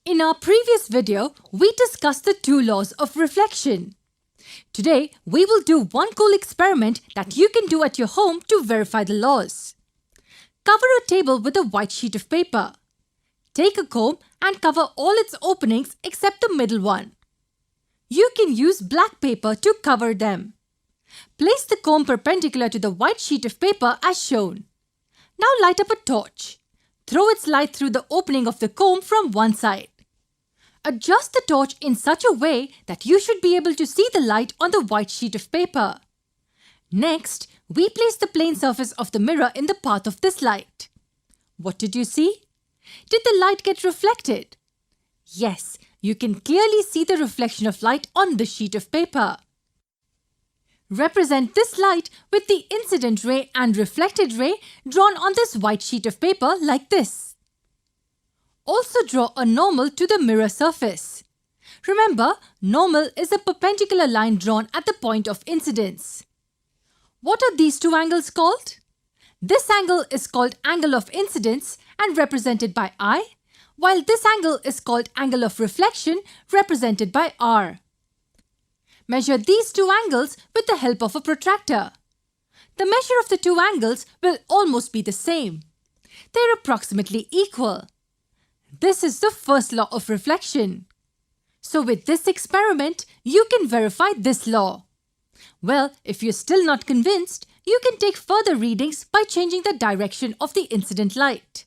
In our previous video, we discussed the two laws of reflection. Today, we will do one cool experiment that you can do at your home to verify the laws. Cover a table with a white sheet of paper. Take a comb and cover all its openings except the middle one. You can use black paper to cover them. Place the comb perpendicular to the white sheet of paper as shown. Now light up a torch. Throw its light through the opening of the comb from one side. Adjust the torch in such a way that you should be able to see the light on the white sheet of paper. Next, we place the plane surface of the mirror in the path of this light. What did you see? Did the light get reflected? Yes, you can clearly see the reflection of light on the sheet of paper. Represent this light with the incident ray and reflected ray drawn on this white sheet of paper like this. Also draw a normal to the mirror surface. Remember, normal is a perpendicular line drawn at the point of incidence. What are these two angles called? This angle is called angle of incidence and represented by I, while this angle is called angle of reflection represented by R. Measure these two angles with the help of a protractor. The measure of the two angles will almost be the same. They are approximately equal. This is the first law of reflection. So with this experiment, you can verify this law. Well, if you're still not convinced, you can take further readings by changing the direction of the incident light.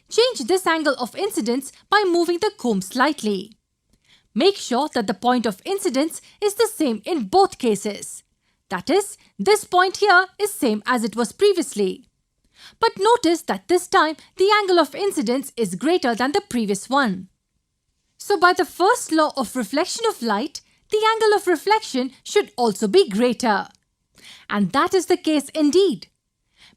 Change this angle of incidence by moving the comb slightly. Make sure that the point of incidence is the same in both cases. That is, this point here is same as it was previously. But notice that this time the angle of incidence is greater than the previous one. So by the first law of reflection of light, the angle of reflection should also be greater. And that is the case indeed.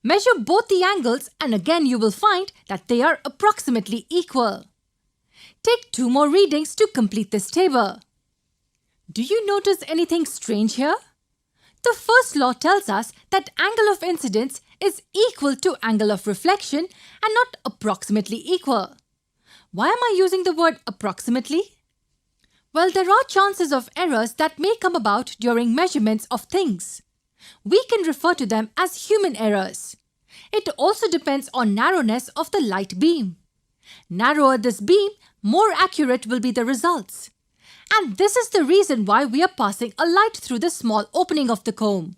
Measure both the angles and again you will find that they are approximately equal. Take two more readings to complete this table. Do you notice anything strange here? The first law tells us that angle of incidence is equal to angle of reflection and not approximately equal. Why am I using the word approximately? Well, there are chances of errors that may come about during measurements of things. We can refer to them as human errors. It also depends on narrowness of the light beam. Narrower this beam, more accurate will be the results. And this is the reason why we are passing a light through the small opening of the comb.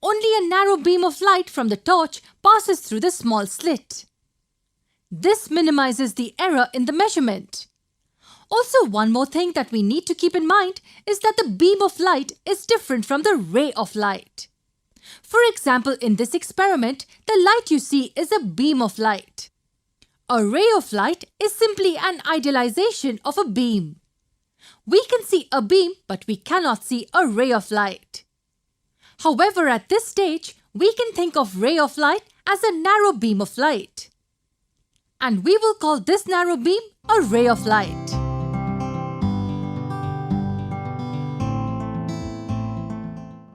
Only a narrow beam of light from the torch passes through the small slit. This minimizes the error in the measurement. Also, one more thing that we need to keep in mind is that the beam of light is different from the ray of light. For example, in this experiment, the light you see is a beam of light. A ray of light is simply an idealization of a beam. We can see a beam, but we cannot see a ray of light. However, at this stage, we can think of ray of light as a narrow beam of light. And we will call this narrow beam a ray of light.